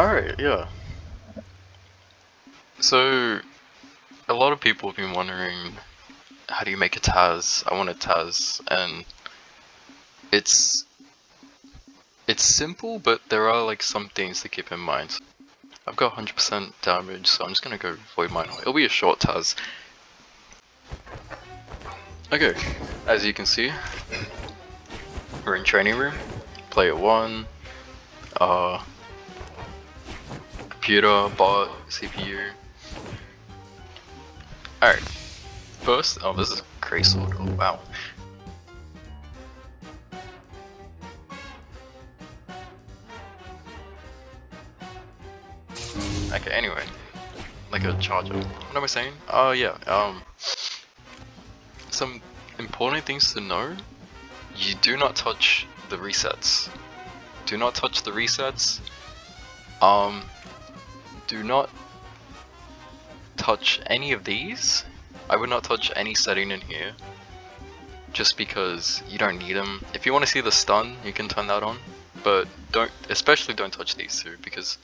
Alright, yeah. So, a lot of people have been wondering, how do you make a TAS? I want a TAS, and it's simple, but there are like some things to keep in mind. I've got 100% damage, so I'm just gonna go Void Mine. It'll be a short TAS. Okay, as you can see, we're in training room, player 1, computer, bot, CPU. Alright, first, oh, this is Grey Sword, oh wow. Okay, anyway, like a charger. What am I saying? Oh yeah, some important things to know. You do not touch the resets. Do not touch the resets. Do not touch any of these. I would not touch any setting in here, just because you don't need them. If you want to see the stun, you can turn that on, but especially don't touch these two, because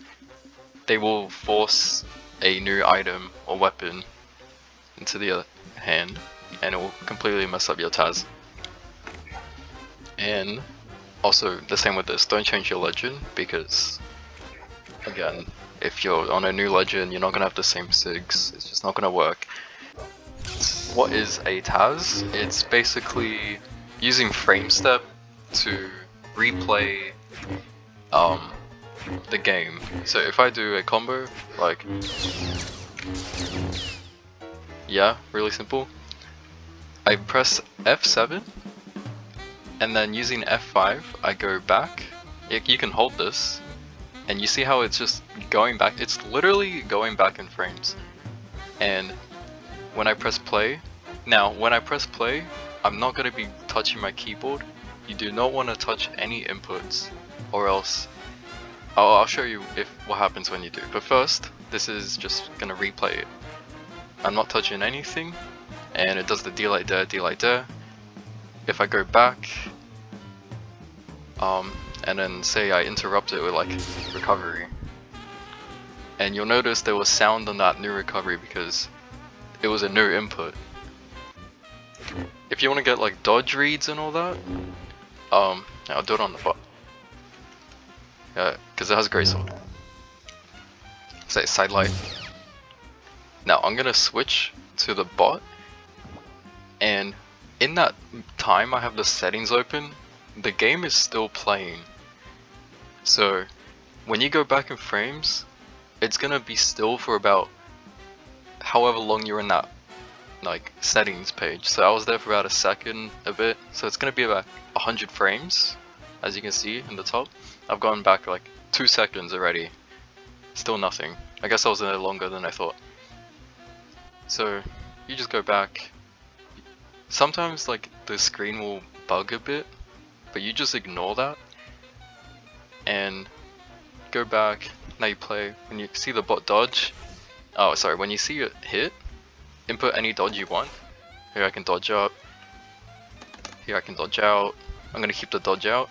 they will force a new item or weapon into the hand, and it will completely mess up your TAS. And also, the same with this, don't change your legend, because again, if you're on a new legend, you're not gonna have the same SIGs, it's just not gonna work. What is a TAS? It's basically using frame step to replay the game. So if I do a combo, like, yeah, really simple. I press F7, and then using F5, I go back. You can hold this, and you see how it's just going back. It's literally going back in frames. And when I press play, now when I press play, I'm not going to be touching my keyboard. You do not want to touch any inputs, or else I'll show you what happens when you do. But first, this is just going to replay it. I'm not touching anything, and it does the D like there. If I go back, and then say I interrupt it with like recovery, and you'll notice there was sound on that new recovery because it was a new input. If you want to get like dodge reads and all that, I'll do it on the bot. Because it has Grey Sword. Say sidelight. Now I'm gonna switch to the bot, and in that time I have the settings open, the game is still playing. So when you go back in frames, it's gonna be still for about however long you're in that like settings page. So I was there for about a second a bit, so it's gonna be about 100 frames, as you can see in the top. I've gone back like 2 seconds already, still nothing. I guess I was in there longer than I thought. So you just go back. Sometimes like the screen will bug a bit, but you just ignore that and go back. Now you play. When you see the bot dodge, oh sorry, when you see it hit, input any dodge you want. Here I can dodge up, here I can dodge out. I'm gonna keep the dodge out,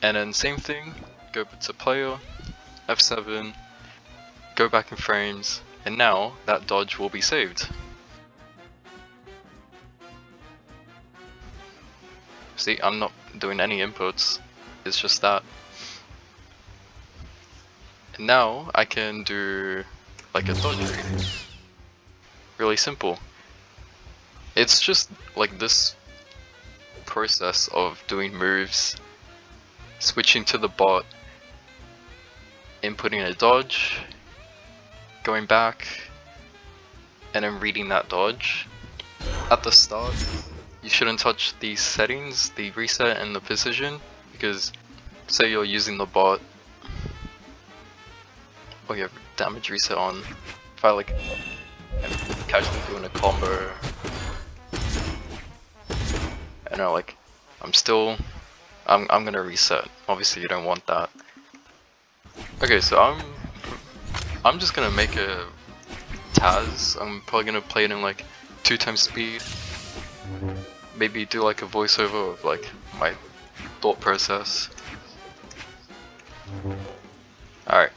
and then same thing, go to player, F7, go back in frames, and now that dodge will be saved. See, I'm not doing any inputs, it's just that. And now I can do like a dodge read. Really simple. It's just like this process of doing moves, switching to the bot, inputting a dodge, going back, and then reading that dodge. At the start, you shouldn't touch these settings, the reset and the precision, because say you're using the bot, or you have damage reset on. If I like am casually doing a combo, and I'm gonna reset. Obviously you don't want that. Okay, so I'm just gonna make a TAS. I'm probably gonna play it in like 2 times speed. Maybe do like a voiceover of like my thought process. Alright,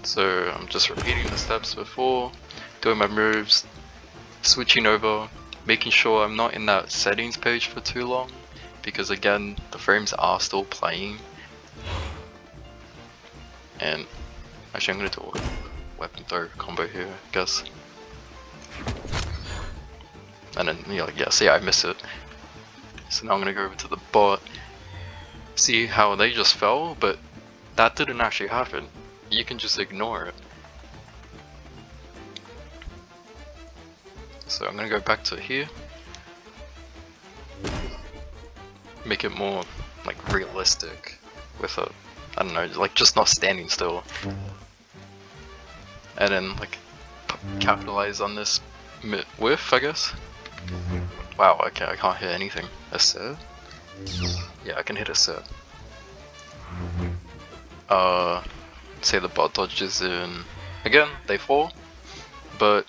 So I'm just repeating the steps before, doing my moves, switching over, making sure I'm not in that settings page for too long, because again, the frames are still playing. And actually I'm gonna do a weapon throw combo here, I guess. And then you're like, yeah, see, I missed it. So now I'm gonna go over to the bot, see how they just fell, but that didn't actually happen. You can just ignore it. So I'm gonna go back to here, make it more like realistic with a, I don't know, like just not standing still. And then like capitalize on this whiff, I guess. Wow, okay, I can't hit anything. A set? Yeah, I can hit a set. Say the bot dodges in. Again, they fall, but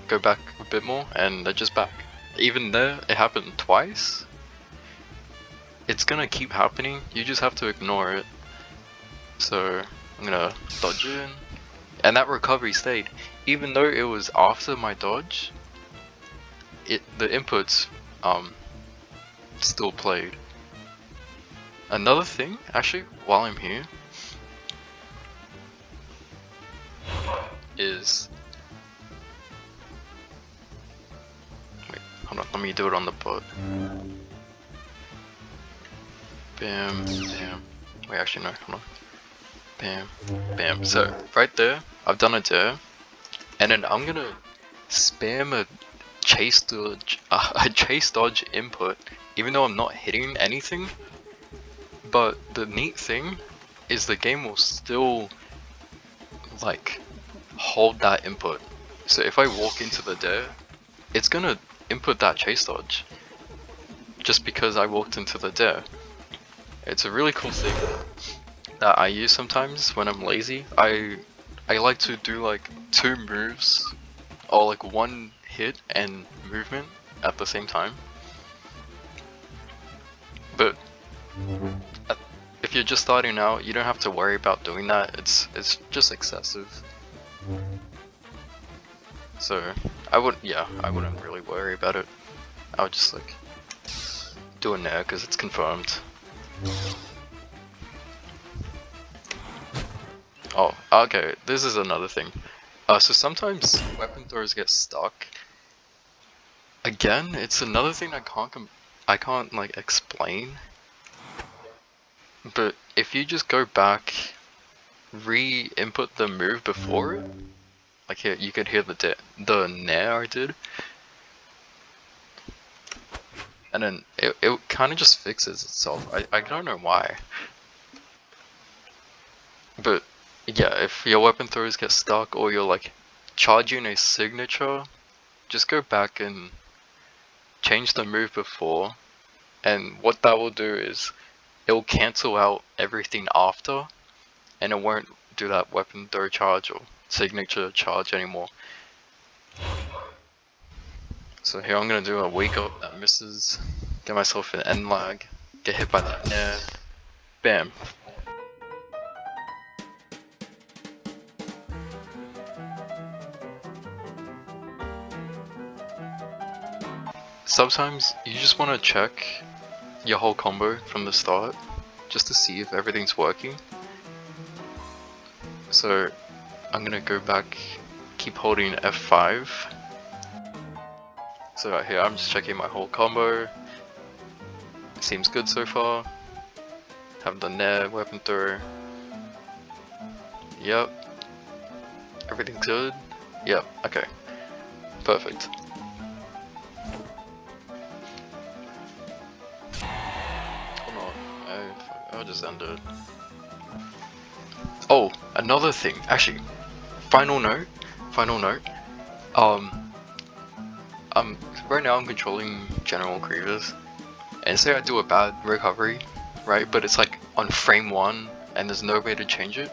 go back a bit more and they're just back. Even there, it happened twice. It's gonna keep happening, you just have to ignore it. So, I'm gonna dodge in, and that recovery stayed. Even though it was after my dodge, the inputs still played. Another thing, actually, while I'm here, is wait, hold on, let me do it on the bot. Bam, bam. Wait, actually no, hold on. Bam, bam. So right there, I've done it there, and then I'm gonna spam a chase dodge input, even though I'm not hitting anything. But the neat thing is the game will still like hold that input. So if I walk into the dare, it's gonna input that chase dodge just because I walked into the dare. It's a really cool thing that I use sometimes when I'm lazy. I like to do like 2 moves or like 1 hit and movement at the same time. But if you're just starting out, you don't have to worry about doing that. It's just excessive. So I wouldn't really worry about it. I would just like do it now because it's confirmed. Oh, okay, this is another thing. So sometimes weapon throws get stuck. Again, it's another thing I can't like explain. But if you just go back, re-input the move before it, like here, you could hear the nair I did, and then it kind of just fixes itself. I don't know why. But yeah, if your weapon throws get stuck or you're like charging a signature, just go back and change the move before, and what that will do is it will cancel out everything after, and it won't do that weapon throw charge or signature charge anymore. So here I'm gonna do a wake up that misses, get myself an end lag, get hit by that nair, bam. Sometimes you just want to check your whole combo from the start, just to see if everything's working. So I'm gonna go back, keep holding F5. So right here I'm just checking my whole combo. It seems good so far. Have the nair, weapon throw. Yep. Everything's good. Yep, okay. Perfect. I'll just end it. Oh, another thing. Actually, final note. Right now I'm controlling General Grievous, and say I do a bad recovery, right? But it's like on frame 1, and there's no way to change it.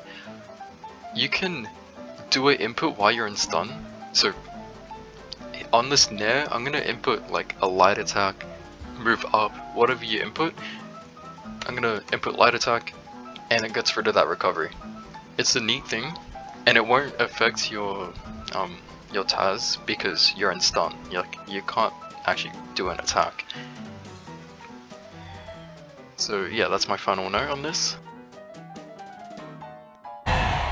You can do an input while you're in stun. So on this nair, I'm gonna input like a light attack, move up, whatever you input. I'm gonna input light attack, and it gets rid of that recovery. It's a neat thing, and it won't affect your TAS because you're in stun. You can't actually do an attack. So yeah, that's my final note on this.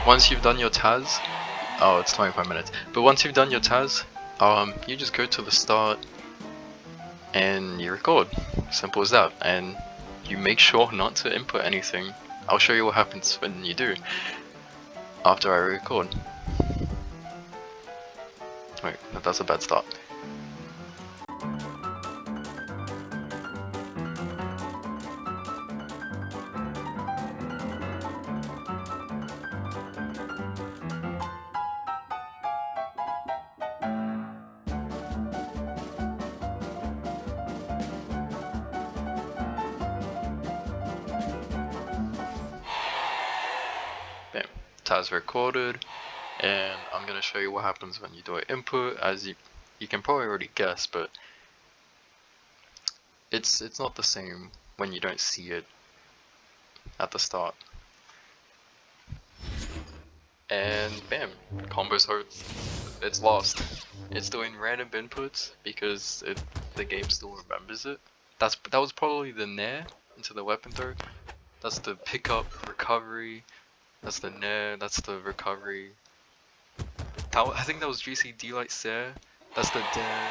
Once you've done your TAS, oh, it's 25 minutes. But once you've done your TAS, you just go to the start and you record. Simple as that. And you make sure not to input anything. I'll show you what happens when you do after I record. Wait, that's a bad start. Bam, TAS recorded, and I'm gonna show you what happens when you do an input. As you can probably already guess, but it's not the same when you don't see it at the start. And bam, combo's hurt. It's lost. It's doing random inputs because the game still remembers it. That was probably the nair into the weapon throw. That's the pickup recovery. That's the nair. That's the recovery. I think that was GC Light Sair. That's the dair.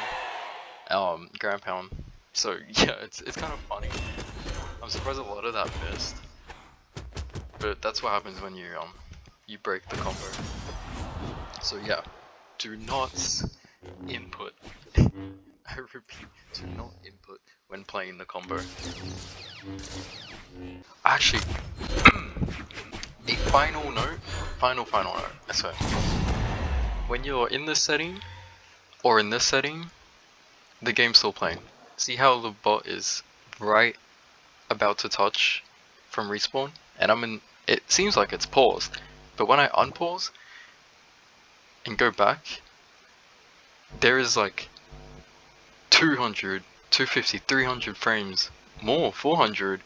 Ground pound. So yeah, it's kind of funny. I'm surprised a lot of that missed. But that's what happens when you break the combo. So yeah, do not input. I repeat, do not input when playing the combo. Actually, a final note, final note. So, when you're in this setting or in this setting, the game's still playing. See how the bot is right about to touch from respawn, and it seems like it's paused, but when I unpause and go back, there is like 200, 250, 300 frames more, 400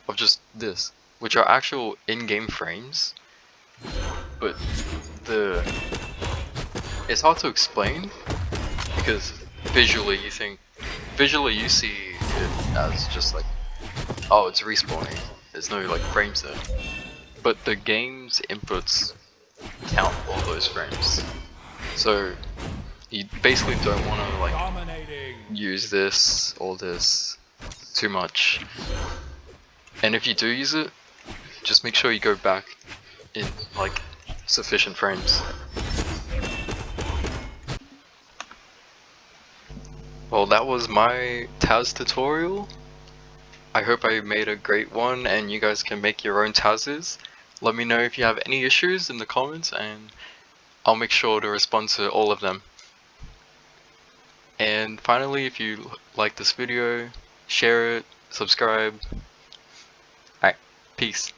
of just this, which are actual in-game frames, but it's hard to explain because visually you see it as just like, oh, it's respawning, there's no like frames there, but the game's inputs count all those frames. So you basically don't want to like use this or this too much, and if you do use it, just make sure you go back in like sufficient frames. Well, that was my TAS tutorial. I hope I made a great one and you guys can make your own TASes. Let me know if you have any issues in the comments and I'll make sure to respond to all of them. And finally, if you like this video, share it, subscribe. Alright, peace.